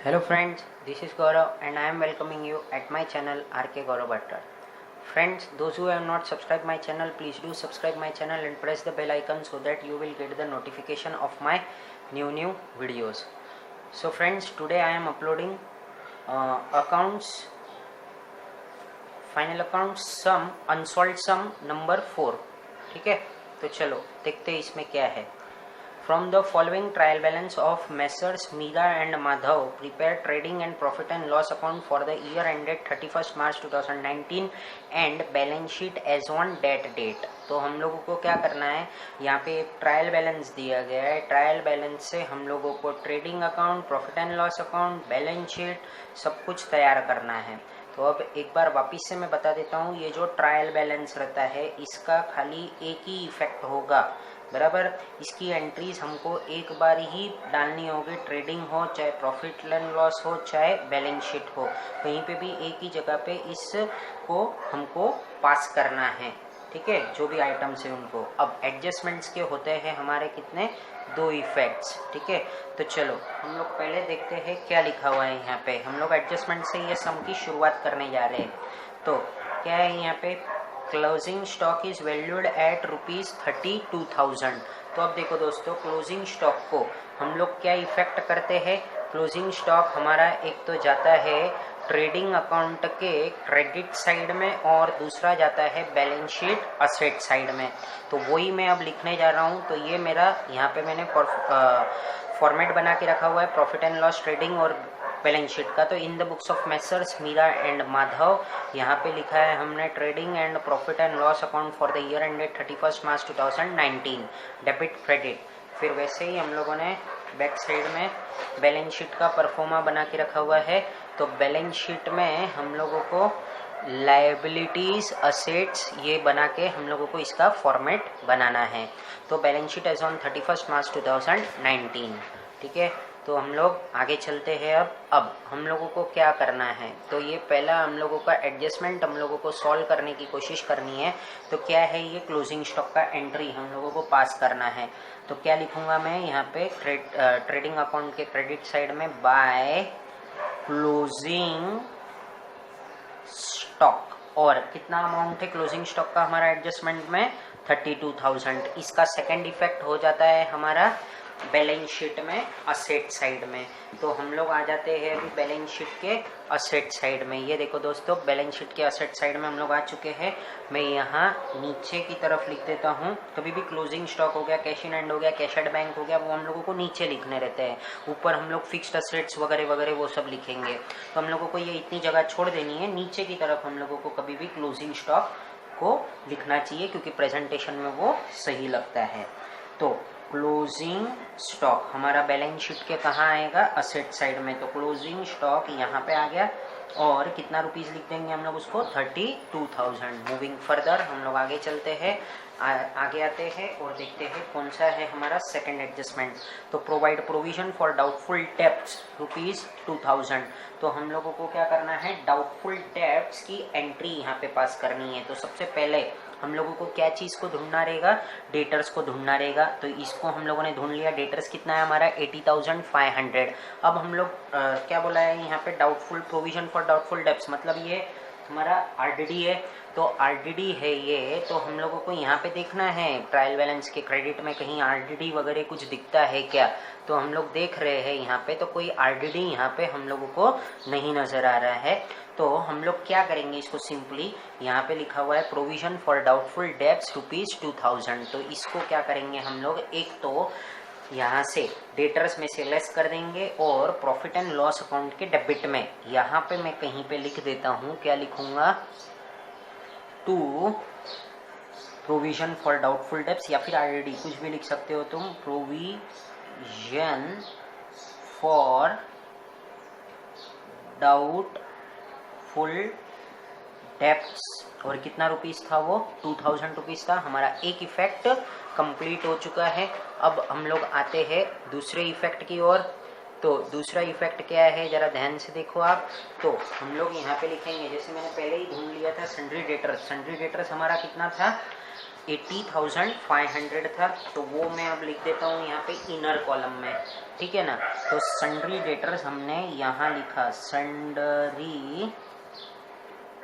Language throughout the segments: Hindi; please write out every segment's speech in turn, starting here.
Hello friends, this is Gaurav and I am welcoming you at my channel RK Gaurav Bhattar. Friends, those who have not subscribed my channel, please do subscribe my channel and press the bell icon so that you will get the notification of my new videos. So friends, today I am uploading accounts, final accounts sum, unsolved sum number 4. ठीक है, तो चलो देखते हैं इसमें क्या है. From the following trial balance of Messrs. Meera and Madhav prepare trading and profit and loss account for the year ended 31st March 2019 and balance sheet as on that date. तो हम लोगों को क्या करना है, यहाँ पे ट्रायल बैलेंस दिया गया है. ट्रायल बैलेंस से हम लोगों को trading account, profit and loss account, balance sheet सब कुछ तैयार करना है. तो अब एक बार वापस से मैं बता देता हूँ, ये जो ट्रायल बैलेंस रहता है इसका खाली एक ही इफेक्ट होगा, बराबर. इसकी एंट्रीज हमको एक बार ही डालनी होगी, ट्रेडिंग हो चाहे प्रॉफिट एंड लॉस हो चाहे बैलेंस शीट हो, कहीं पे भी एक ही जगह पे इसको हमको पास करना है. ठीक है, जो भी आइटम्स है उनको. अब एडजस्टमेंट्स के होते हैं हमारे कितने, 2 इफेक्ट्स. ठीक है, तो चलो हम लोग पहले देखते हैं क्या लिखा हुआ है यहाँ पे. हम लोग एडजस्टमेंट से ये सम की शुरुआत करने जा रहे हैं. तो क्या है यहाँ पे, closing stock is valued at ₹32,000. तो अब देखो दोस्तों, क्लोजिंग स्टॉक को हम लोग क्या इफेक्ट करते हैं. क्लोजिंग स्टॉक हमारा एक तो जाता है ट्रेडिंग अकाउंट के क्रेडिट साइड में और दूसरा जाता है बैलेंस शीट असेट साइड में. तो वही मैं अब लिखने जा रहा हूँ. तो ये मेरा यहाँ पे मैंने फॉर्मेट बना के रखा हुआ है प्रॉफिट एंड लॉस, ट्रेडिंग और बैलेंस शीट का. तो in the books of Messrs Meera and Madhav यहाँ पे लिखा है हमने trading and profit and loss account for the year ended 31st March 2019 debit credit. फिर वैसे ही हम लोगों ने बैक साइड में बैलेंस शीट का परफॉर्मा बना के रखा हुआ है. तो बैलेंस शीट में हम लोगों को लायबिलिटीज, असेट्स ये बना के हम लोगों को इसका फॉर्मेट बनाना है. तो balance sheet as on 31st March 2019. ठीक है, तो हम लोग आगे चलते हैं. अब हम लोगों को क्या करना है, तो ये पहला हम लोगों का एडजस्टमेंट हम लोगों को सॉल्व करने की कोशिश करनी है. तो क्या है, ये क्लोजिंग स्टॉक का एंट्री हम लोगों को पास करना है. तो क्या लिखूंगा मैं यहाँ पे, ट्रेडिंग अकाउंट के क्रेडिट साइड में बाय क्लोजिंग स्टॉक. और कितना अमाउंट है क्लोजिंग स्टॉक का हमारा एडजस्टमेंट में, 32,000. इसका सेकेंड इफेक्ट हो जाता है हमारा बैलेंस शीट में असेट साइड में. तो हम लोग आ जाते हैं अभी बैलेंस शीट के असेट साइड में. ये देखो दोस्तों, बैलेंस शीट के असेट साइड में हम लोग आ चुके हैं. मैं यहाँ नीचे की तरफ लिख देता हूँ. कभी भी क्लोजिंग स्टॉक हो गया, कैश इन एंड हो गया, कैश एट बैंक हो गया, वो हम लोगों को नीचे लिखने रहते हैं. ऊपर हम लोग फिक्स्ड असेट्स वगैरह वगैरह वो सब लिखेंगे. तो हम लोगों को ये इतनी जगह छोड़ देनी है, नीचे की तरफ हम लोगों को कभी भी क्लोजिंग स्टॉक को लिखना चाहिए क्योंकि प्रेजेंटेशन में वो सही लगता है. तो क्लोजिंग स्टॉक हमारा बैलेंस शीट के कहाँ आएगा, असेट साइड में. तो क्लोजिंग स्टॉक यहाँ पे आ गया और कितना रुपीस लिख देंगे हम लोग उसको, 32,000. मूविंग फर्दर हम लोग आगे चलते हैं, आगे आते हैं और देखते हैं कौन सा है हमारा सेकंड एडजस्टमेंट. तो provide provision for doubtful debts ₹2,000. तो हम लोगों को क्या करना है, डाउटफुल डेब्ट्स की एंट्री यहाँ पे पास करनी है. तो सबसे पहले हम लोगों को क्या चीज़ को ढूंढना रहेगा, डेटर्स को ढूंढना रहेगा. तो इसको हम लोगों ने ढूंढ लिया. डेटर्स कितना है हमारा, 80,500. अब हम लोग क्या बोला है यहाँ पे, doubtful provision for doubtful debts, मतलब ये हमारा आरडीडी है. तो आरडीडी है ये, तो हम लोगों को यहाँ पे देखना है ट्रायल बैलेंस के क्रेडिट में कहीं आरडीडी वगैरह कुछ दिखता है क्या. तो हम लोग देख रहे हैं यहाँ पे, तो कोई आरडीडी यहाँ पे हम लोगों को नहीं नजर आ रहा है. तो हम लोग क्या करेंगे, इसको सिंपली यहाँ पे लिखा हुआ है प्रोविजन फॉर डाउटफुल डेब्ट्स ₹2,000. तो इसको क्या करेंगे हम लोग, एक तो यहाँ से डेटर्स में से लेस कर देंगे और प्रॉफिट एंड लॉस अकाउंट के डेबिट में यहाँ पे मैं कहीं पे लिख देता हूँ, क्या लिखूंगा, to provision for doubtful debts या फिर आरडीडी कुछ भी लिख सकते हो तुम. प्रोविजन फॉर डाउटफुल डेब्ट्स और कितना रुपीस था वो, 2,000 रुपीस था. हमारा एक इफेक्ट कंप्लीट हो चुका है. अब हम लोग आते हैं दूसरे इफेक्ट की ओर. तो दूसरा इफेक्ट क्या है, जरा ध्यान से देखो आप. तो हम लोग यहाँ पे लिखेंगे, जैसे मैंने पहले ही ढूंढ लिया था, सन्ड्री डेटर्स. सन्ड्री डेटर्स हमारा कितना था, 80,500 था, तो वो मैं अब लिख देता हूँ यहाँ पे इनर कॉलम में, ठीक है ना। तो सन्ड्री डेटर्स हमने यहाँ लिखा, सन्ड्री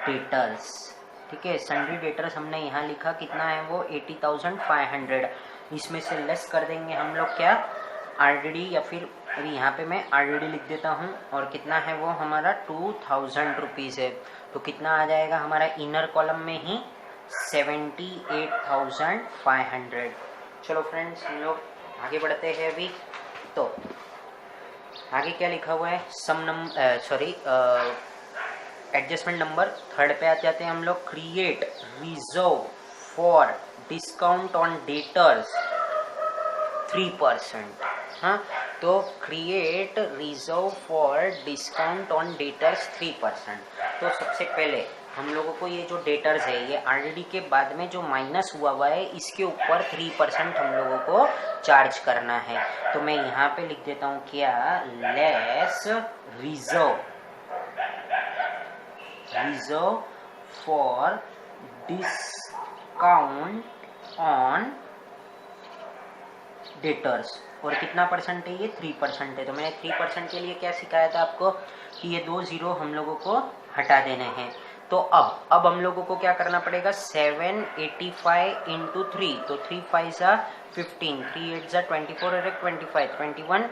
डेटर्स, ठीक है। सन्ड्री डेटर्स हमने यहाँ लिखा, कितना है वो 80,500। इसमें से लेस कर देंगे हम लोग क्या, आरडीडी, या फिर अभी यहाँ पे मैं आरडीडी लिख देता हूँ, और कितना है वो हमारा 2,000 रुपीज़ है। तो कितना आ जाएगा हमारा इनर कॉलम में ही 78,500। चलो फ्रेंड्स, हम लोग आगे बढ़ते हैं अभी। तो आगे क्या लिखा हुआ है, एडजस्टमेंट नंबर 3 पे आ जाते हैं हम लोग। Create reserve for discount on debtors 3%। हाँ, तो create reserve for discount on debtors 3%। तो सबसे पहले हम लोगों को ये जो डेटर्स है, ये आरडीडी के बाद में जो माइनस हुआ है, इसके ऊपर 3% हम लोगों को चार्ज करना है। तो मैं यहाँ पे लिख देता हूँ क्या, less reserve for discount on debtors. और कितना परसेंट है ये, 3% है। तो मैंने 3% के लिए क्या सिखाया था आपको, कि ये 2 0 हम लोगों को हटा देने हैं। तो अब हम लोगों को क्या करना पड़ेगा, 785 इंटू 3, तो 3 5 सा 15, 3 8 सा 24 और 25, 21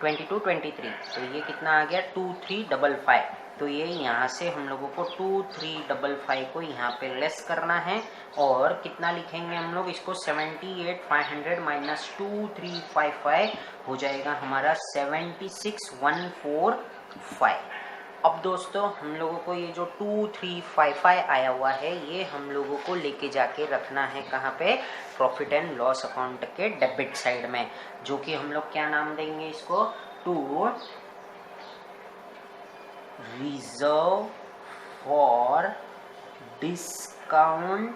22 23। तो ये कितना आ गया 2355। तो ये यहाँ से हम लोगों को 2355 को यहाँ पे लेस करना है, और कितना लिखेंगे हम लोग इसको, 78,500 माइनस 2355 हो जाएगा हमारा 76,145। अब दोस्तों हम लोगों को ये जो 2355 आया हुआ है, ये हम लोगों को लेके जाके रखना है कहाँ पे, प्रॉफिट एंड लॉस अकाउंट के डेबिट साइड में, जो कि हम लोग क्या नाम देंगे इसको, to reserve for discount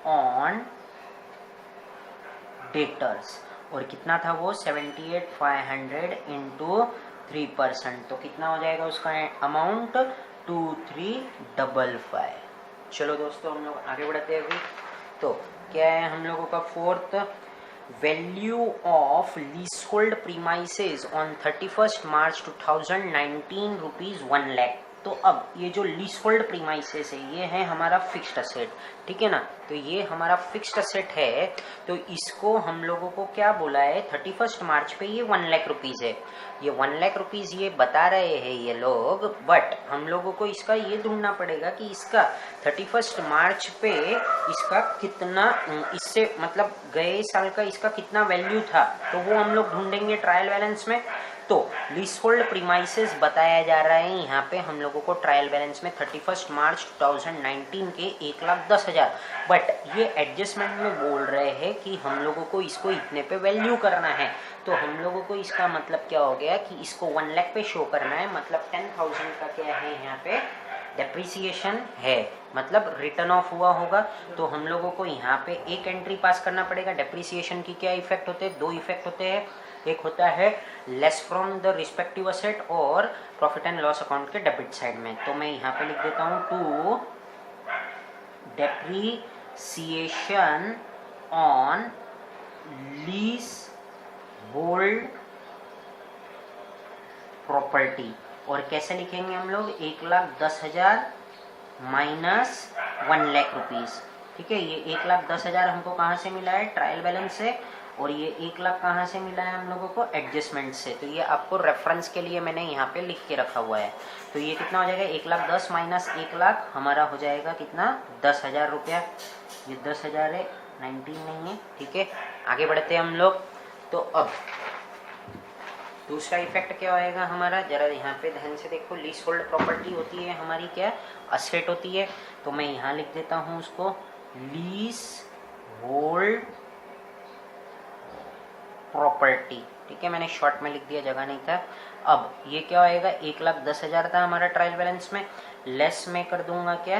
on debtors. और कितना था वो, 78,500 इंटू 3%। तो कितना हो जाएगा उसका अमाउंट, 2355। चलो दोस्तों हम लोग आगे बढ़ते हैं अभी। तो क्या है हम लोगों का fourth, value of leasehold premises on 31 March 2019 rupees 1 lakh. तो अब ये जो लीजहोल्ड प्रीमाइसेस है, ये है हमारा फिक्स्ड असेट, ठीक है ना। तो ये हमारा फिक्स्ड असेट है, तो इसको हम लोगों को क्या बोला है, 31 मार्च पे ये 1 लाख रुपीज है। ये 1 लाख रुपीज ये बता रहे हैं ये लोग, बट हम लोगों को इसका ये ढूंढना पड़ेगा कि इसका 31 मार्च पे इसका कितना, इससे मतलब गए साल का इसका कितना वैल्यू था, तो वो हम लोग ढूंढेंगे ट्रायल बैलेंस में। तो लीजहोल्ड प्रीमाइसेस बताया जा रहा है यहाँ पे हम लोगों को ट्रायल बैलेंस में 31 मार्च 2019 के 1,10,000, बट ये एडजस्टमेंट में बोल रहे हैं कि हम लोगों को इसको इतने पे वैल्यू करना है। तो हम लोगों को इसका मतलब क्या हो गया कि इसको 1 लाख पे शो करना है, मतलब 10,000 का क्या है यहाँ पे डेप्रिसिएशन है, मतलब रिटर्न ऑफ हुआ होगा। तो हम लोगों को यहाँ पे एक एंट्री पास करना पड़ेगा। डेप्रिसिएशन की क्या इफेक्ट होते हैं, 2 इफेक्ट होते हैं। एक होता है less from the respective asset और प्रॉफिट एंड लॉस अकाउंट के डेबिट साइड में। तो मैं यहाँ पे लिख देता हूँ to depreciation on leasehold property. और कैसे लिखेंगे हम लोग, 1,10,000 माइनस 1 लाख रुपीज, ठीक है। ये 1,10,000 हमको कहाँ से मिला है, ट्रायल बैलेंस से, और ये 1 लाख कहाँ से मिला है हम लोगों को, एडजस्टमेंट से। तो ये आपको रेफरेंस के लिए मैंने यहाँ पे लिख के रखा हुआ है। तो ये कितना हो जाएगा, 1,10,000 माइनस 1 लाख हमारा हो जाएगा कितना, 10,000 रुपया। ये 10,000 है, 19 नहीं है, ठीक है। आगे बढ़ते हैं हम लोग। तो अब दूसरा इफेक्ट क्या होएगा हमारा, जरा यहाँ पे ध्यान से देखो। लीज होल्ड प्रॉपर्टी होती है हमारी क्या, असेट होती है। तो मैं यहाँ लिख देता हूँ उसको लीज होल्ड प्रॉपर्टी, ठीक है। मैंने शॉर्ट में लिख दिया, जगह नहीं था। अब ये क्या होएगा, 1,10,000 था हमारा ट्रायल बैलेंस में, लेस में कर दूंगा क्या,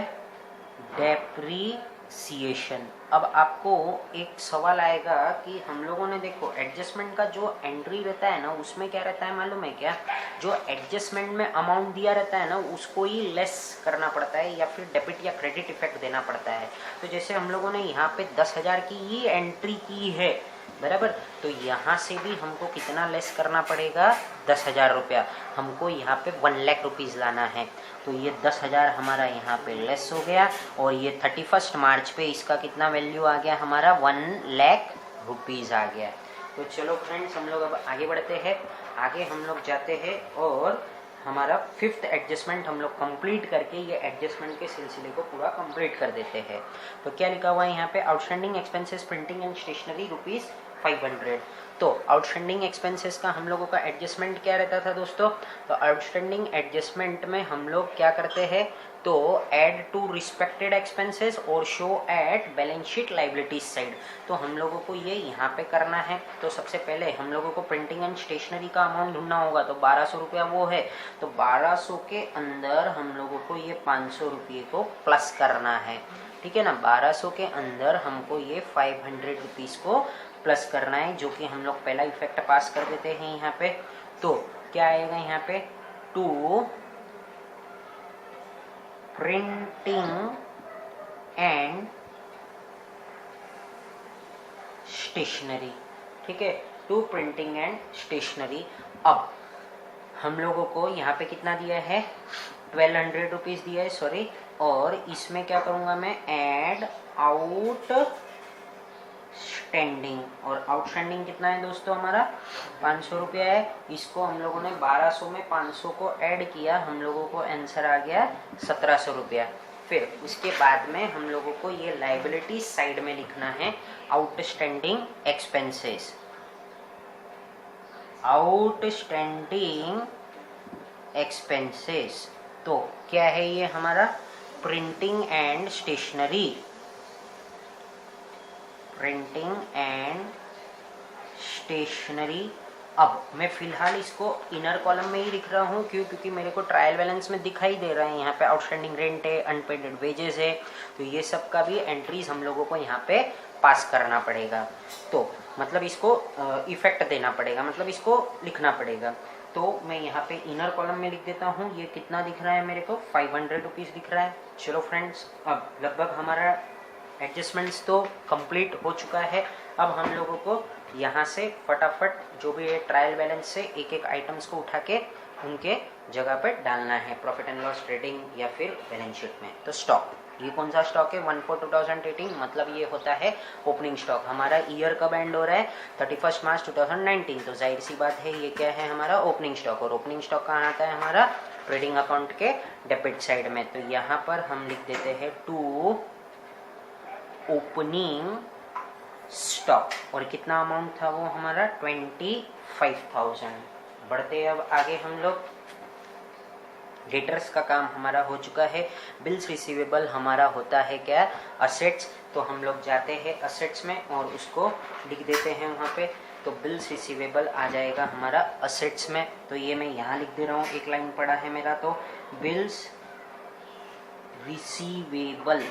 डेप्रीसिएशन डेप्रिसिएशन। अब आपको एक सवाल आएगा कि हम लोगों ने देखो एडजस्टमेंट का जो एंट्री रहता है ना उसमें क्या रहता है मालूम है क्या, जो एडजस्टमेंट में अमाउंट दिया रहता है ना उसको ही लेस करना पड़ता है या फिर डेबिट या क्रेडिट इफेक्ट देना पड़ता है। तो जैसे हम लोगों ने यहाँ पे 10,000 की ही एंट्री की है बराबर, तो यहाँ से भी हमको कितना लेस करना पड़ेगा, 10,000 रुपया। हमको यहाँ पे 1,00,000 रुपीज़ लाना है, तो ये 10,000 हमारा यहाँ पे लेस हो गया और ये 31 मार्च पे इसका कितना वैल्यू आ गया हमारा, 1,00,000 रुपीज़ आ गया। तो चलो फ्रेंड्स हम लोग अब आगे बढ़ते हैं, आगे हम लोग जाते हैं और हमारा 5th एडजस्टमेंट हम लोग कंप्लीट करके ये एडजस्टमेंट के सिलसिले को पूरा कंप्लीट कर देते हैं। तो क्या लिखा हुआ है यहाँ पे, outstanding expenses printing and stationery ₹500। तो आउटस्टैंडिंग एक्सपेंसेस का हम लोगों का एडजस्टमेंट क्या रहता था दोस्तों, तो आउटस्टैंडिंग एडजस्टमेंट में हम लोग क्या करते हैं, तो ऐड टू रिस्पेक्टेड एक्सपेंसेस और show at balance sheet liabilities side. तो हम लोगों को ये यहाँ पे करना है। तो सबसे पहले हम लोगों को प्रिंटिंग एंड स्टेशनरी का अमाउंट ढूंढना होगा, तो 1200 रुपया वो है, तो 1200 के अंदर हम लोगों को ये 500 रुपये को प्लस करना है, ठीक है ना। 1200 के अंदर हमको ये 500 रुपीज़ को प्लस करना है, जो कि हम लोग पहला इफेक्ट पास कर देते हैं यहाँ पे। तो क्या आएगा यहाँ पे, टू प्रिंटिंग एंड स्टेशनरी, ठीक है, टू प्रिंटिंग एंड स्टेशनरी। अब हम लोगों को यहाँ पे कितना दिया है, 1,200 रुपीज़ दिया है, सॉरी, और इसमें क्या करूँगा मैं, ऐड आउट स्टैंडिंग, और आउटस्टैंडिंग कितना है दोस्तों हमारा, 500 रुपया है। इसको हम लोगों ने 1200 में 500 को ऐड किया, हम लोगों को आंसर आ गया 1700 रुपया। फिर उसके बाद में हम लोगों को ये लाइबिलिटी साइड में लिखना है आउटस्टैंडिंग एक्सपेंसेस, आउटस्टैंडिंग एक्सपेंसेस। तो क्या है ये हमारा, printing and stationery, printing and stationery. अब मैं फिलहाल इसको इनर कॉलम में ही लिख रहा हूँ, क्यों, क्योंकि मेरे को ट्रायल बैलेंस में दिखाई दे रहा है यहाँ पे आउटस्टैंडिंग रेंट है, अनपेडेड वेजेस है, तो ये सब का भी एंट्रीज हम लोगों को यहाँ पे पास करना पड़ेगा। तो मतलब इसको इफेक्ट देना पड़ेगा, मतलब इसको लिखना पड़ेगा। तो मैं यहाँ पे इनर कॉलम में लिख देता हूँ, ये कितना दिख रहा है मेरे को, 500 रुपीज़ दिख रहा है। चलो फ्रेंड्स, अब लगभग हमारा एडजस्टमेंट्स तो कंप्लीट हो चुका है। अब हम लोगों को यहाँ से फटाफट जो भी है ट्रायल बैलेंस से एक एक आइटम्स को उठा के उनके जगह पे डालना है, प्रॉफिट एंड लॉस, ट्रेडिंग या फिर बैलेंस शीट में। तो स्टॉक, ये कौन सा स्टॉक है, 1/4/2018, मतलब ये होता है ओपनिंग स्टॉक। हमारा ईयर कब एंड हो रहा है, 31 मार्च 2019, तो जाहिर सी बात है ये क्या है हमारा ओपनिंग स्टॉक। और ओपनिंग स्टॉक कहाँ आता है हमारा, ट्रेडिंग अकाउंट के डेबिट साइड में। तो यहाँ पर हम लिख देते हैं टू ओपनिंग स्टॉक, और कितना अमाउंट था वो हमारा, 25,000। बढ़ते अब आगे हम लोग, डेटर्स का काम हमारा हो चुका है। बिल्स रिसीवेबल हमारा होता है क्या, असेट्स। तो हम लोग जाते हैं असेट्स में और उसको लिख देते हैं वहाँ पे। तो बिल्स रिसीवेबल आ जाएगा हमारा असेट्स में, तो ये मैं यहाँ लिख दे रहा हूँ, एक लाइन पड़ा है मेरा। तो बिल्स रिसीवेबल,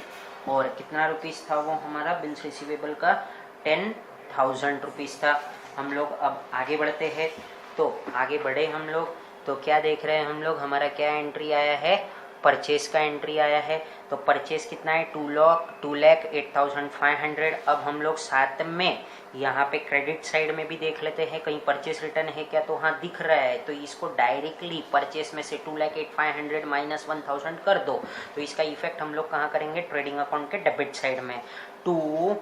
और कितना रुपीस था वो हमारा बिल्स रिसीवेबल का, 10,000 रुपीज़ था। हम लोग अब आगे बढ़ते हैं, तो आगे बढ़े हम लोग, तो क्या देख रहे हैं हम लोग, हमारा क्या एंट्री आया है, परचेस का एंट्री आया है। तो परचेस कितना है, 2,08,500। अब हम लोग साथ में यहाँ पे क्रेडिट साइड में भी देख लेते हैं कहीं परचेस रिटर्न है क्या, तो हाँ दिख रहा है। तो इसको डायरेक्टली परचेस में से 2,08,500 माइनस 1,000 कर दो, तो इसका इफेक्ट हम लोग कहाँ करेंगे, ट्रेडिंग अकाउंट के डेबिट साइड में, टू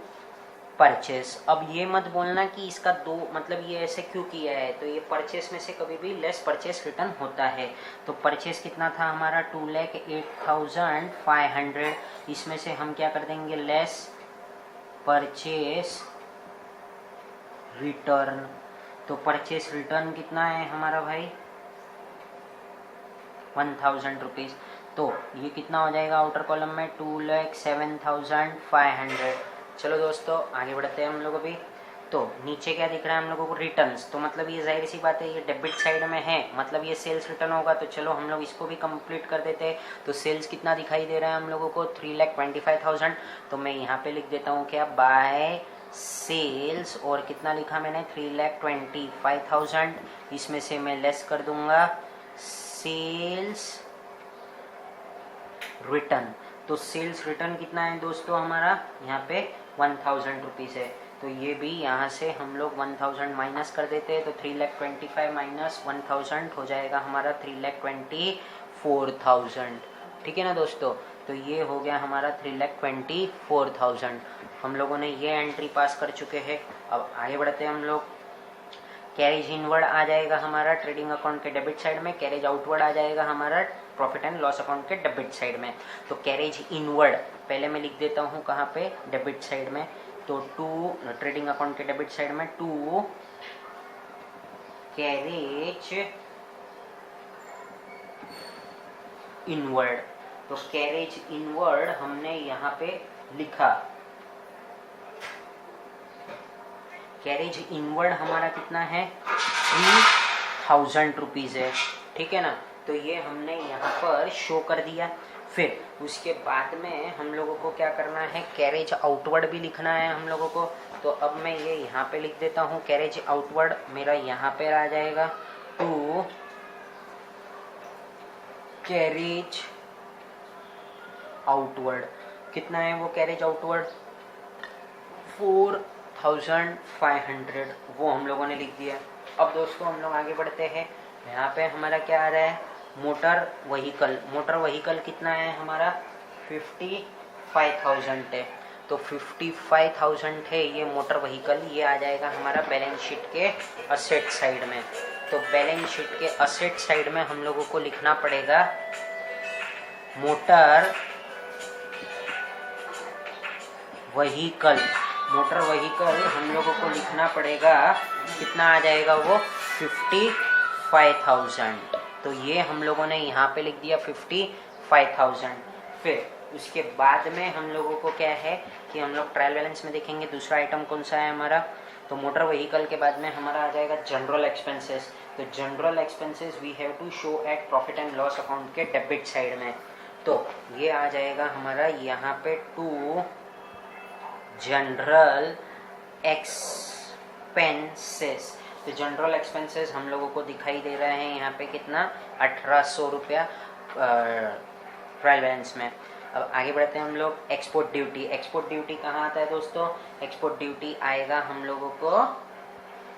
परचेस। अब ये मत बोलना कि इसका दो मतलब ये ऐसे क्यों किया है, तो ये परचेस में से कभी भी लेस परचेस रिटर्न होता है। तो परचेस कितना था हमारा, 2,08,500, इसमें से हम क्या कर देंगे, लेस परचेस रिटर्न। तो परचेस रिटर्न कितना है हमारा भाई, 1,000 रुपीज़। तो ये कितना हो जाएगा आउटर कॉलम में, 2,07,500। चलो दोस्तों आगे बढ़ते हैं हम लोग अभी। तो नीचे क्या दिख रहा है हम लोगों को, रिटर्न्स, तो मतलब ये जाहिर सी बात है ये डेबिट साइड में है, मतलब ये सेल्स रिटर्न होगा। तो चलो हम लोग इसको भी कंप्लीट कर देते हैं। तो सेल्स कितना दिखाई दे रहा है हम लोगों को, 3,25,000। तो मैं यहाँ पे लिख देता हूँ क्या, बाय सेल्स, और कितना लिखा मैंने, 3,25,000। इसमें से मैं लेस कर दूंगा सेल्स रिटर्न। तो सेल्स रिटर्न कितना है दोस्तों हमारा, यहाँ पे 1,000 रुपीज़ है। तो ये भी यहाँ से हम लोग 1,000 माइनस कर देते हैं। तो 3,25,000 माइनस 1,000 हो जाएगा हमारा 3,24,000। ठीक है ना दोस्तों। तो ये हो गया हमारा 3,24,000। हम लोगों ने ये एंट्री पास कर चुके हैं। अब आगे बढ़ते हैं हम लोग। कैरेज इनवर्ड आ जाएगा हमारा ट्रेडिंग अकाउंट के डेबिट साइड में, कैरेज आउटवर्ड आ जाएगा हमारा प्रॉफिट एंड लॉस अकाउंट के डेबिट साइड में। तो कैरेज इनवर्ड पहले मैं लिख देता हूँ कहाँ पे, डेबिट साइड में। तो 2 ट्रेडिंग अकाउंट के डेबिट साइड में 2 कैरेज इनवर्ड। तो कैरेज इनवर्ड हमने यहाँ पे लिखा, कैरेज इनवर्ड हमारा कितना है, 3,000 रुपीज़ है। ठीक है ना। तो ये हमने यहाँ पर शो कर दिया। फिर उसके बाद में हम लोगों को क्या करना है, कैरेज आउटवर्ड भी लिखना है हम लोगों को। तो अब मैं ये यहाँ पे लिख देता हूँ, कैरेज आउटवर्ड मेरा यहाँ पे आ जाएगा, 2 कैरेज आउटवर्ड। कितना है वो कैरेज आउटवर्ड, 4,500, वो हम लोगों ने लिख दिया। अब दोस्तों हम लोग आगे बढ़ते हैं। यहाँ पे हमारा क्या आ रहा है, मोटर व्हीकल। मोटर व्हीकल कितना है हमारा, 55,000 है। तो 55,000 है ये मोटर व्हीकल, ये आ जाएगा हमारा बैलेंस शीट के असेट साइड में। तो बैलेंस शीट के असेट साइड में हम लोगों को लिखना पड़ेगा मोटर व्हीकल। मोटर व्हीकल हम लोगों को लिखना पड़ेगा, कितना आ जाएगा वो, 55,000। तो ये हम लोगों ने यहाँ पे लिख दिया 55,000। फिर उसके बाद में हम लोगों को क्या है कि हम लोग ट्रायल बैलेंस में देखेंगे दूसरा आइटम कौन सा है हमारा। तो मोटर व्हीकल के बाद में हमारा आ जाएगा जनरल एक्सपेंसेस। तो general expenses we have to show at profit and loss account के डेबिट साइड में। तो ये आ जाएगा हमारा यहाँ पे 2 जनरल एक्सपेंसेस। तो जनरल एक्सपेंसेस हम लोगों को दिखाई दे रहे हैं यहाँ पे कितना, 1,800 रुपया ट्रायल बैलेंस में। अब आगे बढ़ते हैं हम लोग। Export duty. एक्सपोर्ट ड्यूटी कहाँ आता है दोस्तों, एक्सपोर्ट ड्यूटी आएगा हम लोगों को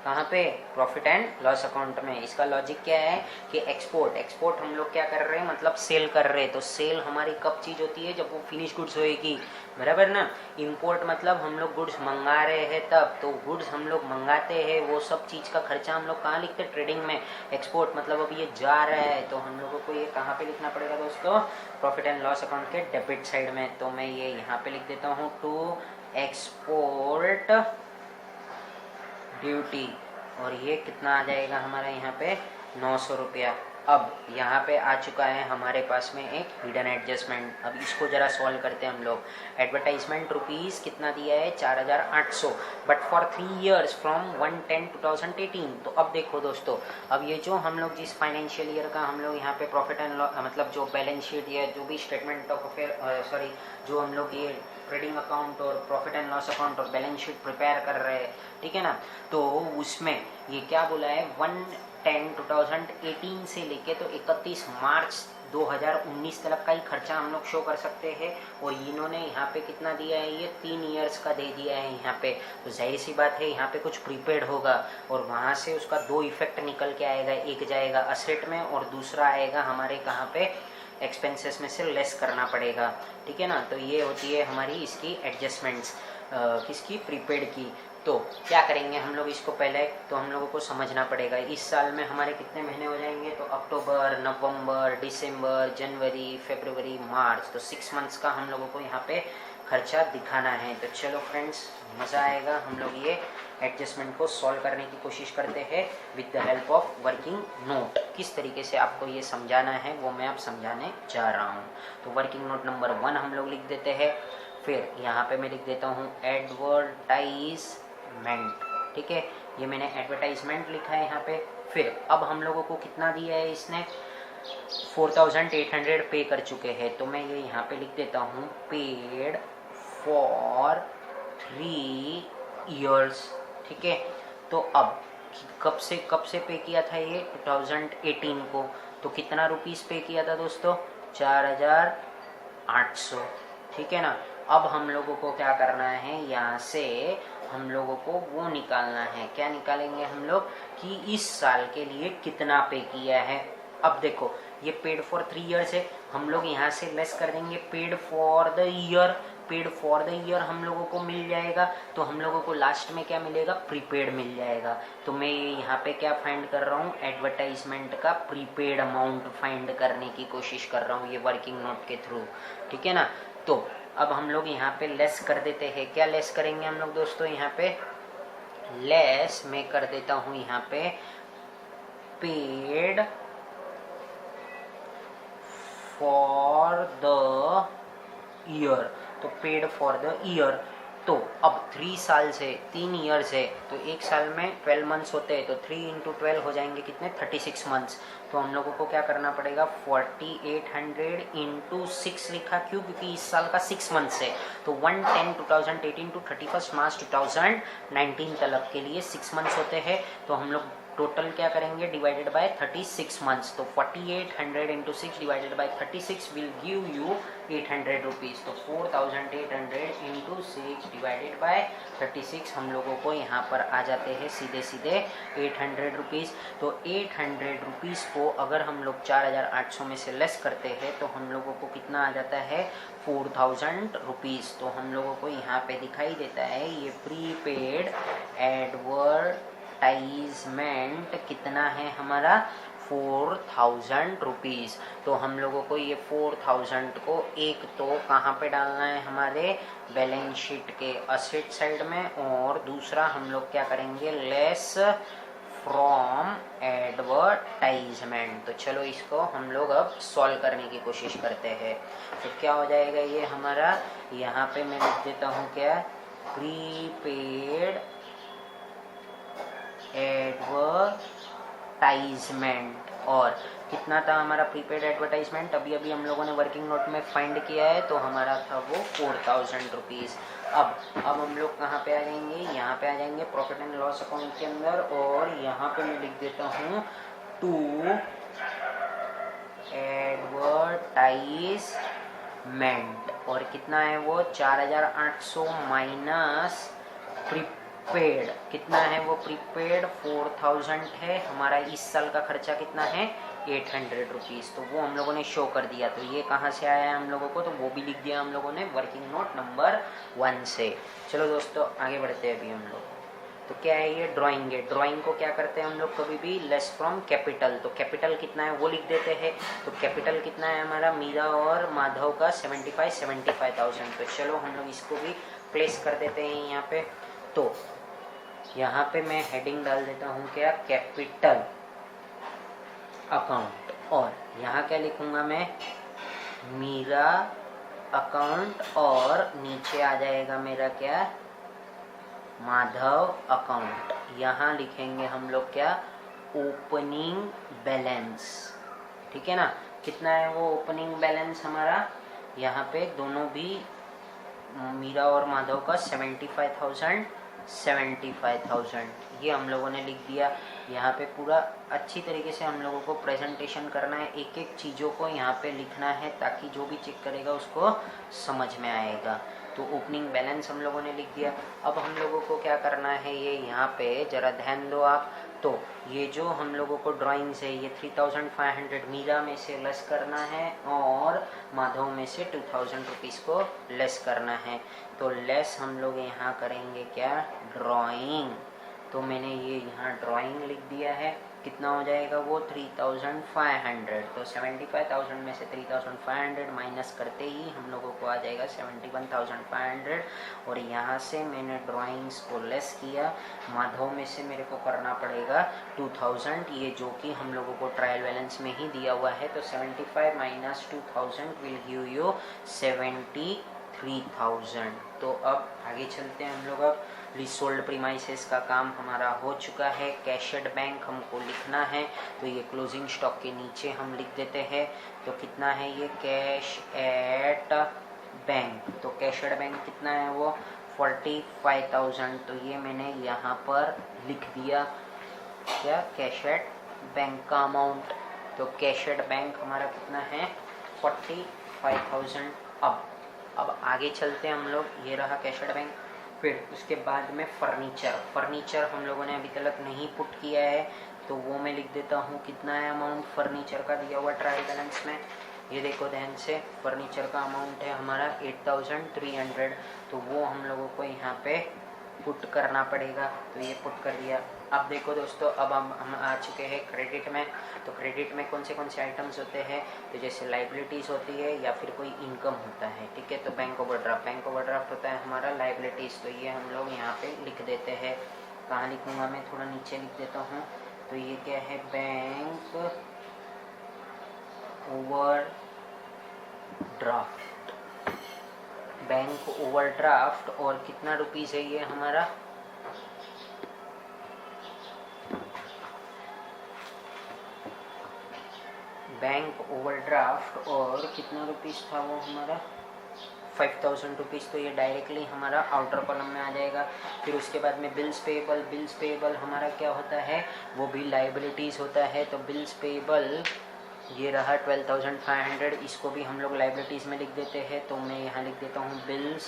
कहाँ पे, प्रॉफिट एंड लॉस अकाउंट में। इसका लॉजिक क्या है कि एक्सपोर्ट हम लोग क्या कर रहे हैं, मतलब सेल कर रहे हैं। तो सेल हमारी कब चीज होती है, जब वो फिनिश गुड्स होएगी, बराबर ना। इंपोर्ट मतलब हम लोग गुड्स मंगा रहे हैं तब। तो गुड्स हम लोग मंगाते हैं, वो सब चीज का खर्चा हम लोग कहाँ लिखते हैं, ट्रेडिंग में। एक्सपोर्ट मतलब अब ये जा रहा है, तो हम लोगों को ये कहाँ पे लिखना पड़ेगा दोस्तों, प्रॉफिट एंड लॉस अकाउंट के डेबिट साइड में। तो मैं ये यहाँ पे लिख देता हूँ, टू एक्सपोर्ट ड्यूटी, और ये कितना आ जाएगा हमारा यहाँ पे, 900 रुपया। अब यहाँ पे आ चुका है हमारे पास में एक हिडन एडजस्टमेंट। अब इसको जरा सॉल्व करते हैं हम लोग। एडवर्टाइजमेंट रुपीज़ कितना दिया है, 4,800, बट फॉर 3 years फ्रॉम 1/10/2018। तो अब देखो दोस्तों, अब ये जो हम लोग जिस फाइनेंशियल ईयर का हम लोग यहाँ पे प्रॉफिट एंड लॉस, मतलब जो बैलेंस शीट या जो भी स्टेटमेंट ऑफ अफेयर, सॉरी, जो हम लोग ये ट्रेडिंग अकाउंट और प्रॉफिट एंड लॉस अकाउंट और बैलेंस शीट प्रिपेयर कर रहे हैं, ठीक है ना। तो उसमें ये क्या बोला है, 1/10/2018 से लेके तो 31 मार्च 2019 तक का ही खर्चा हम लोग शो कर सकते हैं। और इन्होंने यहाँ पे कितना दिया है, ये 3 इयर्स का दे दिया है यहाँ पे। तो जाहिर सी बात है यहाँ पे कुछ प्रीपेड होगा, और वहाँ से उसका 2 इफेक्ट निकल के आएगा। एक जाएगा असेट में और दूसरा आएगा हमारे कहाँ पे, एक्सपेंसेस में से लेस करना पड़ेगा, ठीक है ना। तो ये होती है हमारी इसकी एडजस्टमेंट्स, किसकी, प्रीपेड की। तो क्या करेंगे हम लोग इसको, पहले तो हम लोगों को समझना पड़ेगा इस साल में हमारे कितने महीने हो जाएंगे। तो अक्टूबर, नवंबर, दिसंबर, जनवरी, फरवरी, मार्च, तो 6 मंथ्स का हम लोगों को यहाँ पे खर्चा दिखाना है। तो चलो फ्रेंड्स, मज़ा आएगा। हम लोग ये एडजस्टमेंट को सॉल्व करने की कोशिश करते हैं with the help of working note. किस तरीके से आपको ये समझाना है वो मैं आप समझाने जा रहा हूँ। तो वर्किंग नोट नंबर 1 हम लोग लिख देते हैं। फिर यहाँ पे मैं लिख देता हूँ एडवर्टाइजमेंट। ठीक है, ये मैंने एडवर्टाइजमेंट लिखा है यहाँ पे। फिर अब हम लोगों को कितना दिया है इसने, 4800 पे कर चुके हैं, तो मैं ये यहाँ पे लिख देता हूँ, पेड फॉर 3 years। ठीक है, तो अब कब से पे किया था ये, 2018 को, तो कितना रुपीस पे किया था दोस्तों, 4800। ठीक है ना। अब हम लोगों को क्या करना है, यहाँ से हम लोगों को वो निकालना है, क्या निकालेंगे हम लोग, कि इस साल के लिए कितना पे किया है। अब देखो, ये पेड फॉर 3 years है, हम लोग यहाँ से लेस कर देंगे paid for the year. Paid for the year हम लोगों को मिल जाएगा, तो हम लोगों को लास्ट में क्या मिलेगा, प्रीपेड मिल जाएगा। तो मैं यहाँ पे क्या फाइंड कर रहा हूँ, एडवर्टाइजमेंट का प्रीपेड अमाउंट फाइंड करने की कोशिश कर रहा हूँ ये वर्किंग नोट के थ्रू। ठीक है ना। तो अब हम लोग यहाँ पे लेस कर देते हैं, क्या लेस करेंगे हम लोग दोस्तों, यहाँ पे लेस मैं कर देता हूँ यहाँ पे पेड फॉर द ईयर। तो पेड फॉर द ईयर, तो अब 3 साल से 3 ईयर्स है, तो एक साल में 12 मंथ्स होते हैं, तो 3 into 12 हो जाएंगे कितने, 36 मंथ्स। तो हम लोगों को क्या करना पड़ेगा, 4800 into 6 लिखा, क्यों, क्योंकि इस साल का 6 मंथ्स है। तो 1/10/2018 to 31 मार्च 2019 तक के लिए 6 मंथ्स होते हैं। तो हम लोग टोटल क्या करेंगे, डिवाइडेड बाय 36 मंथ्स। तो 4800 into 6 divided by 36 will give you 800 rupees. तो 4800 into 6 डिवाइडेड बाय 36 हम लोगों को यहाँ पर आ जाते हैं सीधे सीधे 800 रुपीज़। तो 800 रुपीज़ को अगर हम लोग 4800 में से लेस करते हैं तो हम लोगों को कितना आ जाता है, 4000 रुपीज़। तो हम लोगों को यहाँ पे दिखाई देता है ये प्रीपेड एडवर्टाइजमेंट कितना है हमारा, 4000 रुपीज़। तो हम लोगों को ये 4000 को एक तो कहाँ पे डालना है, हमारे बैलेंस शीट के असेट साइड में, और दूसरा हम लोग क्या करेंगे, लेस फ्रॉम एडवर्टाइजमेंट। तो चलो इसको हम लोग अब सॉल्व करने की कोशिश करते हैं। तो क्या हो जाएगा ये हमारा, यहाँ पे मैं लिख देता हूँ क्या, प्रीपेड एडवर्टाइजमेंट। और कितना था हमारा प्रीपेड एडवर्टाइजमेंट, अभी अभी हम लोगों ने वर्किंग नोट में फाइंड किया है, तो हमारा था वो 4000 रुपीज़। अब हम लोग कहाँ पे आ जाएंगे, यहाँ पे आ जाएंगे प्रॉफिट एंड लॉस अकाउंट के अंदर, और यहाँ पे मैं लिख देता हूँ टू एडवर्टाइजमेंट। और कितना है वो, 4800 माइनस प्रीपेड, कितना है वो प्रीपेड, 4000 है। हमारा इस साल का खर्चा कितना है, 800 रुपीज़। तो वो हम लोगों ने शो कर दिया। तो ये कहाँ से आया है हम लोगों को, तो वो भी लिख दिया हम लोगों ने वर्किंग नोट नंबर 1 से। चलो दोस्तों आगे बढ़ते हैं अभी हम लोग। तो क्या है ये, ड्राइंग है। ड्राइंग को क्या करते हैं हम लोग, कभी भी लेस फ्रॉम कैपिटल। तो कैपिटल कितना है वो लिख देते हैं। तो कैपिटल कितना है हमारा, मीरा और माधव का 75,000। तो चलो हम लोग इसको भी प्लेस कर देते हैं यहाँ पे। तो यहाँ पे मैं हेडिंग डाल देता हूँ क्या, कैपिटल अकाउंट, और यहाँ क्या लिखूँगा मैं, मीरा अकाउंट, और नीचे आ जाएगा मेरा क्या, माधव अकाउंट। यहाँ लिखेंगे हम लोग क्या, ओपनिंग बैलेंस। ठीक है ना। कितना है वो ओपनिंग बैलेंस हमारा, यहाँ पे दोनों भी मीरा और माधव का 75,000 ये हम लोगों ने लिख दिया। यहाँ पे पूरा अच्छी तरीके से हम लोगों को प्रेजेंटेशन करना है, एक एक चीज़ों को यहाँ पे लिखना है, ताकि जो भी चेक करेगा उसको समझ में आएगा। तो ओपनिंग बैलेंस हम लोगों ने लिख दिया। अब हम लोगों को क्या करना है, ये यहाँ पे ज़रा ध्यान दो आप। तो ये जो हम लोगों को ड्राइंग्स है, ये 3500 मीरा में से लेस करना है, और माधव में से 2000 रुपीज़ को लेस करना है। तो लेस हम लोग यहाँ करेंगे क्या, ड्राइंग। तो मैंने ये यहाँ ड्राइंग लिख दिया है। कितना हो जाएगा वो, 3500। तो 75,000 में से 3500 माइनस करते ही हम लोगों को आ जाएगा 71,500। और यहाँ से मैंने ड्राइंग्स को लेस किया, माधव में से मेरे को करना पड़ेगा 2000, ये जो कि हम लोगों को ट्रायल बैलेंस में ही दिया हुआ है। तो 75 माइनस 2000 विल गिव यू 73 3000। तो अब आगे चलते हैं हम लोग। अब रीसोल्ड प्रीमाइसेस का काम हमारा हो चुका है। कैश एट बैंक हमको लिखना है, तो ये क्लोजिंग स्टॉक के नीचे हम लिख देते हैं। तो कितना है ये कैश एट बैंक, तो कैश एट बैंक कितना है वो 45,000। तो ये मैंने यहाँ पर लिख दिया क्या कैश एट बैंक का अमाउंट। तो कैश एट बैंक हमारा कितना है 45,000। अब आगे चलते हैं हम लोग। ये रहा कैश एट बैंक। फिर उसके बाद में फर्नीचर हम लोगों ने अभी तक नहीं पुट किया है, तो वो मैं लिख देता हूँ। कितना है अमाउंट फर्नीचर का दिया हुआ ट्रायल बैलेंस में, ये देखो ध्यान से। फर्नीचर का अमाउंट है हमारा 8,300, तो वो हम लोगों को यहाँ पे पुट करना पड़ेगा। तो ये पुट कर दिया। अब देखो दोस्तों, अब हम आ चुके हैं क्रेडिट में। तो क्रेडिट में कौन से आइटम्स होते हैं, तो जैसे लाइबिलिटीज़ होती है या फिर कोई इनकम होता है, ठीक है। तो बैंक ओवरड्राफ्ट होता है हमारा लाइबिलिटीज़, तो ये हम लोग यहाँ पे लिख देते हैं। कहाँ लिखूँगा मैं, थोड़ा नीचे लिख देता हूँ। तो ये क्या है बैंक ओवरड्राफ्ट, और कितना रुपीज़ है ये हमारा बैंक ओवरड्राफ्ट, और कितना रुपीज़ था वो हमारा 5,000 रुपीज़। तो ये डायरेक्टली हमारा आउटर कॉलम में आ जाएगा। फिर उसके बाद में बिल्स पेएबल हमारा क्या होता है, वो भी लाइबिलिटीज़ होता है। तो बिल्स पेएबल ये रहा 12,500, इसको भी हम लोग लाइबिलिटीज़ में लिख देते हैं। तो मैं यहाँ लिख देता हूँ बिल्स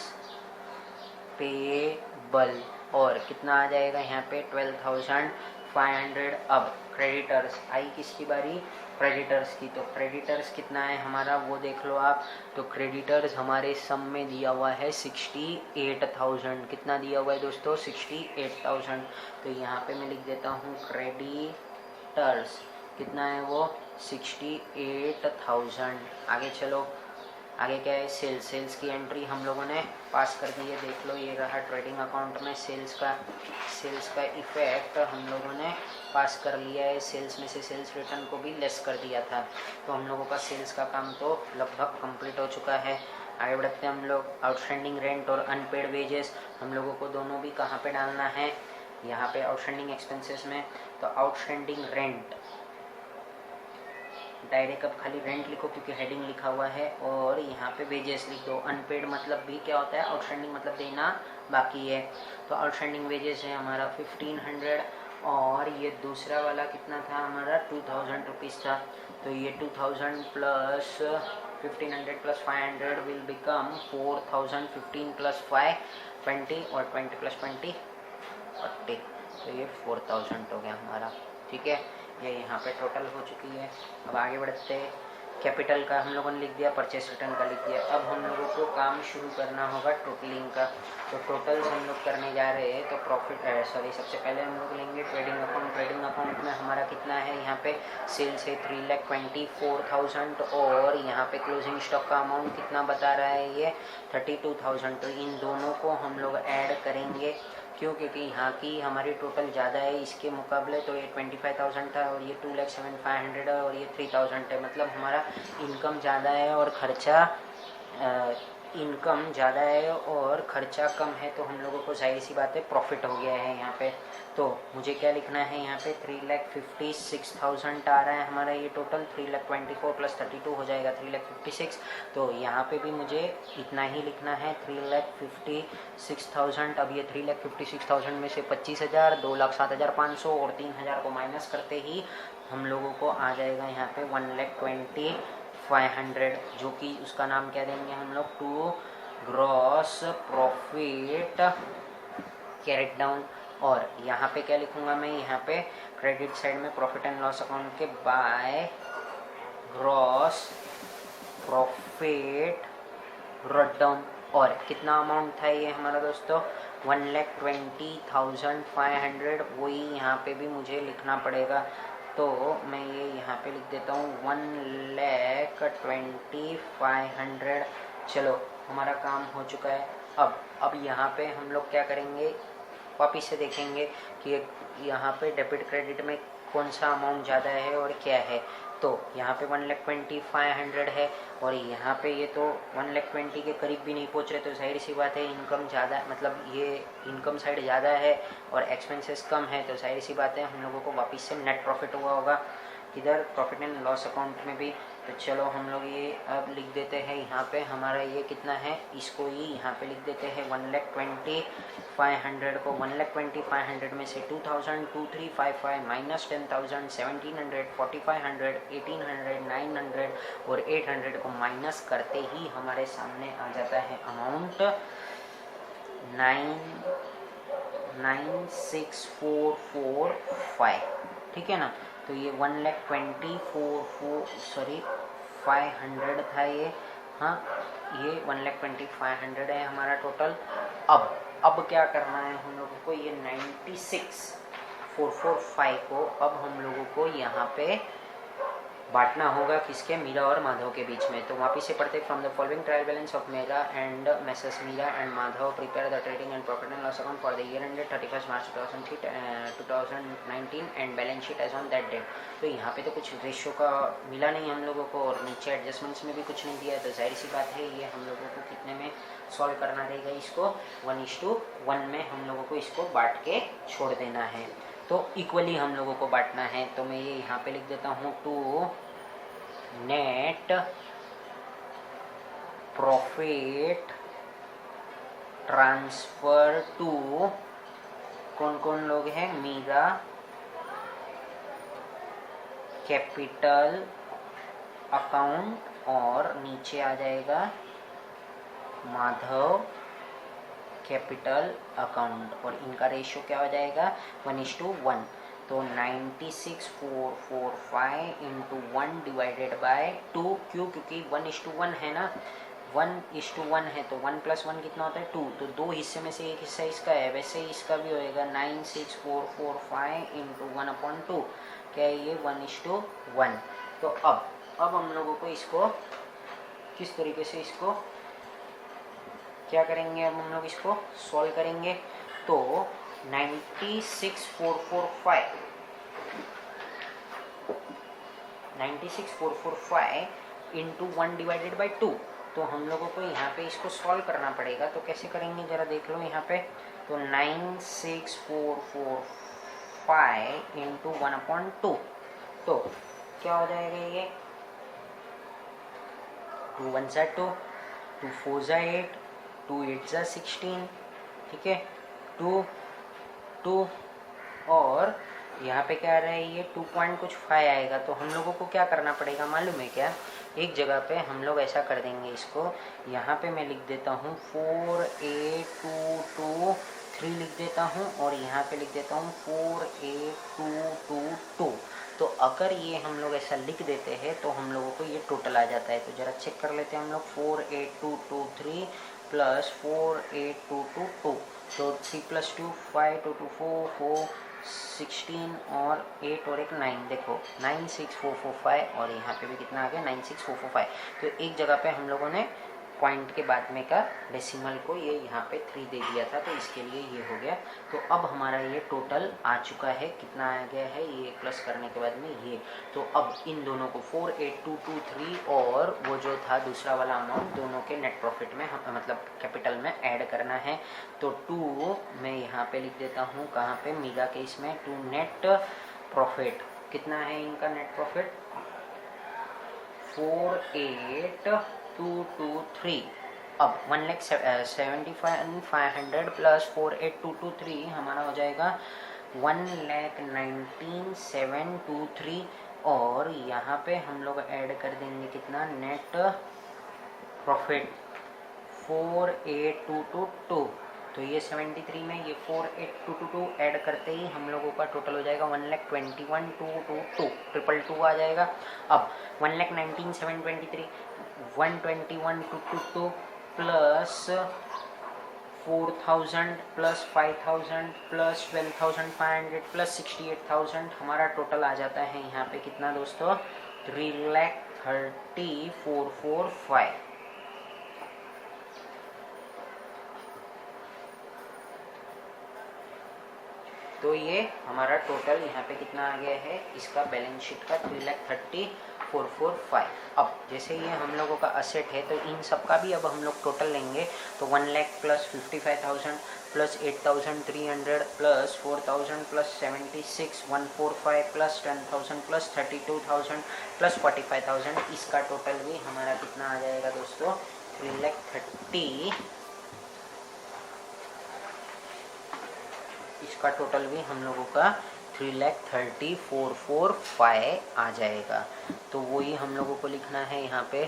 पेएबल, और कितना आ जाएगा यहाँ पे 12,500। अब क्रेडिटर्स आई, किसकी बारी, क्रेडिटर्स की। तो क्रेडिटर्स कितना है हमारा वो देख लो आप। तो क्रेडिटर्स हमारे सम में दिया हुआ है 68,000। कितना दिया हुआ है दोस्तों 68,000। तो यहाँ पे मैं लिख देता हूँ क्रेडिटर्स कितना है वो 68,000। आगे चलो, आगे क्या है, सेल्स की एंट्री हम लोगों ने पास कर दी है। देख लो ये रहा ट्रेडिंग अकाउंट में सेल्स का इफेक्ट हम लोगों ने पास कर लिया है। सेल्स में से सेल्स रिटर्न को भी लेस कर दिया था। तो हम लोगों का सेल्स का काम तो लगभग कंप्लीट हो चुका है। आगे बढ़ते हैं हम लोग। आउटस्टैंडिंग रेंट और अनपेड वेजेस हम लोगों को दोनों भी कहाँ पे डालना है, यहाँ पे आउटस्टैंडिंग एक्सपेंसेस में। तो आउटस्टैंडिंग रेंट डायरेक्ट अब खाली रेंट लिखो क्योंकि हेडिंग लिखा हुआ है, और यहाँ पे वेजेस लिख दो। अनपेड मतलब भी क्या होता है, आउटस्टैंडिंग मतलब देना बाकी है। तो आउटस्टैंडिंग वेजेस है हमारा 1500, और ये दूसरा वाला कितना था हमारा 2,000 रुपीज़ था। तो ये 2,000 plus 1500 plus 500 will become 4,000। 15 plus 5 20, और 20 प्लस 20 40। तो ये 4,000 हो गया हमारा, ठीक है। ये यहाँ पे टोटल हो चुकी है। अब आगे बढ़ते हैं। कैपिटल का हम लोगों ने लिख दिया, परचेस रिटर्न का लिख दिया। अब हम लोगों को काम शुरू करना होगा टोटलिंग का। तो टोटल्स हम लोग करने जा रहे हैं। तो सबसे पहले हम लोग लेंगे ट्रेडिंग अकाउंट। ट्रेडिंग अकाउंट में हमारा कितना है, यहाँ पे सेल्स है 3,24,000, और यहाँ पे क्लोजिंग स्टॉक का अमाउंट कितना बता रहा है ये 32,000। तो इन दोनों को हम लोग ऐड करेंगे। क्यों, क्योंकि यहाँ की हमारी टोटल ज़्यादा है इसके मुकाबले। तो ये 25,000 था, और ये 2,07,500 है, और ये 3,000 है। मतलब हमारा इनकम ज़्यादा है और खर्चा कम है। तो हम लोगों को जाहिर सी बात है प्रॉफिट हो गया है यहाँ पे। तो मुझे क्या लिखना है यहाँ पे 3,56,000 आ रहा है हमारा ये टोटल। 3,24,000 प्लस 32 हो जाएगा 3,56,000। तो यहाँ पे भी मुझे इतना ही लिखना है 3,56,000। अब ये 3,56,000 में से 25,000, 2,07,500 और 3,000 को माइनस करते ही हम लोगों को आ जाएगा यहाँ पे 1,20,500, जो कि उसका नाम क्या देंगे हम लोग, to gross profit carried down. और यहाँ पे क्या लिखूंगा मैं, यहाँ पे क्रेडिट साइड में प्रॉफिट एंड लॉस अकाउंट के by gross profit wrote down. और कितना अमाउंट था ये हमारा दोस्तों 1,20,500। वही यहाँ पे भी मुझे लिखना पड़ेगा। तो मैं ये यहाँ पे लिख देता हूँ 1,20,500। चलो हमारा काम हो चुका है। अब यहाँ पे हम लोग क्या करेंगे, वापिस से देखेंगे कि यहाँ पे डेबिट क्रेडिट में कौन सा अमाउंट ज़्यादा है और क्या है। तो यहाँ पे 1,20,500 है और यहाँ पे ये तो 1,20,000 के करीब भी नहीं पहुँच रहे, तो जाहिर सी बात है इनकम ज़्यादा, मतलब ये इनकम साइड ज़्यादा है और एक्सपेंसेस कम है, तो जाहिर सी बात है हम लोगों को वापस से नेट प्रॉफिट हुआ होगा किधर, प्रॉफिट एंड लॉस अकाउंट में भी। तो चलो हम लोग ये अब लिख देते हैं यहाँ पे हमारा ये कितना है, इसको ही यहाँ पे लिख देते हैं 1,20,500 को 1,20,500 में से 2,000 2,355 माइनस 10,000 1,700 4,500 1,800 900 और 800 को माइनस करते ही हमारे सामने आ जाता है अमाउंट 9,96,445, ठीक है ना। तो ये 1,24,500 था ये, हाँ ये 1,20,500 है हमारा टोटल। अब क्या करना है हम लोगों को, ये 96,445 को अब हम लोगों को यहाँ पे बांटना होगा किसके, मीरा और माधव के बीच में। तो वापिस से पढ़ते, from the following trial balance of Meera and Messrs Meera and Madhav prepare the trading and profit and loss account for the year ended 31 March 2019 and balance sheet as on that date. तो यहाँ पे तो कुछ रेशियो का मिला नहीं हम लोगों को और नीचे एडजस्टमेंट्स में भी कुछ नहीं दिया है, तो जाहिर सी बात है ये हम लोगों को कितने में सॉल्व करना रहेगा, इसको 1:1 में हम लोगों को इसको बांट के छोड़ देना है। तो इक्वली हम लोगों को बांटना है, तो मैं ये यहाँ पे लिख देता हूँ to net profit transfer to, कौन कौन लोग हैं, मीरा कैपिटल अकाउंट और नीचे आ जाएगा माधव कैपिटल अकाउंट, और इनका रेशियो क्या हो जाएगा 1:1। तो 96,445 इंटू 1 डिवाइडेड बाय 2, क्यों, क्योंकि 1:1 है ना, 1:1 है तो 1 + 1 कितना होता है 2, तो 2 हिस्से में से एक हिस्सा इसका है, वैसे ही इसका भी होएगा 96,445 इंटू 1/2, क्या है ये 1:1। तो अब हम लोगों को इसको किस तरीके से इसको क्या करेंगे, अब हम लोग इसको सॉल्व करेंगे। तो 96,445 इंटू 1 डिवाइडेड बाई 2, तो हम लोगों को यहाँ पे इसको सॉल्व करना पड़ेगा। तो कैसे करेंगे जरा देख लो यहाँ पे, तो 96,445 इंटू 1/2, तो क्या हो जाएगा ये 2 1 2, 2 4 8, 2 8 16, ठीक है, 2 और यहाँ पे क्या आ रहा है ये 2.5 आएगा। तो हम लोगों को क्या करना पड़ेगा मालूम है क्या, एक जगह पे हम लोग ऐसा कर देंगे इसको, यहाँ पे मैं लिख देता हूँ 48223 लिख देता हूँ और यहाँ पे लिख देता हूँ 48222। तो अगर ये हम लोग ऐसा लिख देते हैं तो हम लोगों को ये टोटल आ जाता है। तो जरा चेक कर लेते हैं हम लोग, 48223 प्लस 48222, तो 3 + 2 5 2 2 4 4 16 और 8 और एक 9, देखो 96,445 और यहाँ पे भी कितना आ गया 96,445। तो एक जगह पे हम लोगों ने पॉइंट के बाद में का डेसिमल को ये यहाँ पे 3 दे दिया था, तो इसके लिए ये हो गया। तो अब हमारा ये टोटल आ चुका है, कितना आ गया है ये प्लस करने के बाद में ये। तो अब इन दोनों को 48223 और वो जो था दूसरा वाला अमाउंट, दोनों के नेट प्रॉफिट में मतलब कैपिटल में ऐड करना है। तो 2 मैं यहाँ पे लिख देता हूँ, कहाँ पे, मीरा के इसमें 2 नेट प्रॉफिट, कितना है इनका नेट प्रॉफिट 48223। अब 1,75,500 प्लस 48223 हमारा हो जाएगा 1,19,723 और यहाँ पे हम लोग ऐड कर देंगे कितना नेट प्रॉफिट 48222। तो ये 73 में ये 48222 ऐड करते ही हम लोगों का टोटल हो जाएगा 1,21,222 222 आ जाएगा। अब 1,19,723 121,222 प्लस 4,000 प्लस 5,000 प्लस 12,500 प्लस 68,000 हमारा टोटल आ जाता है यहाँ पे कितना दोस्तों 3,30,445। तो ये हमारा टोटल यहाँ पे कितना आ गया है, इसका बैलेंस शीट का 3,30,445 445। अब जैसे ये हम लोगों का असेट है तो इन सब का भी अब हम लोग टोटल लेंगे तो 1 lakh plus 55,000 plus 8,300 plus 4,000 plus 76 145 plus 10,000 plus 32,000 plus 45,000, इसका टोटल भी हमारा कितना आ जाएगा दोस्तों 3,30,000। इसका टोटल भी हम लोगों का 3,30,445 आ जाएगा। तो वही हम लोगों को लिखना है यहाँ पे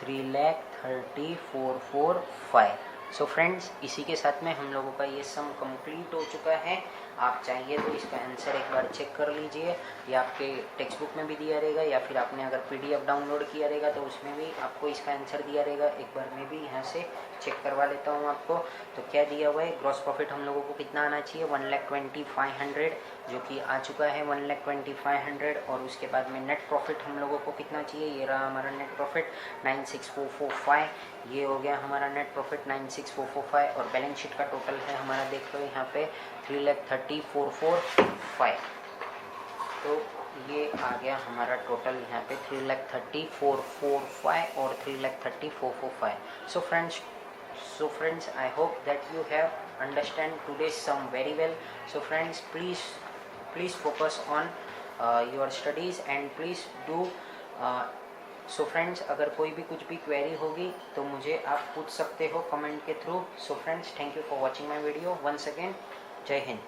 3,30,445। सो फ्रेंड्स, इसी के साथ में हम लोगों का ये सम कंप्लीट हो चुका है। आप चाहिए तो इसका आंसर एक बार चेक कर लीजिए, ये आपके टेक्स्ट बुक में भी दिया रहेगा या फिर आपने अगर PDF डाउनलोड किया रहेगा तो उसमें भी आपको इसका आंसर दिया रहेगा। एक बार मैं भी यहाँ से चेक करवा लेता हूँ आपको। तो क्या दिया हुआ है, ग्रॉस प्रॉफिट हम लोगों को कितना आना चाहिए 1,25,500, जो कि आ चुका है 1,25,500। और उसके बाद में नेट प्रॉफिट हम लोगों को कितना चाहिए, ये रहा हमारा नेट प्रॉफिट 96,445। ये हो गया हमारा नेट प्रॉफिट 96,445। और बैलेंस शीट का टोटल है हमारा, देख लो यहाँ पे 3,30,445। तो ये आ गया हमारा टोटल यहाँ पे 3,30,445 और 3,30,445। So friends, I hope that you have understand today's sum very well. So friends, please focus on your studies and please do. So friends, अगर कोई भी कुछ भी क्वेरी होगी तो मुझे आप पूछ सकते हो कमेंट के through. So friends, thank you for watching my video once again. जय हिंद।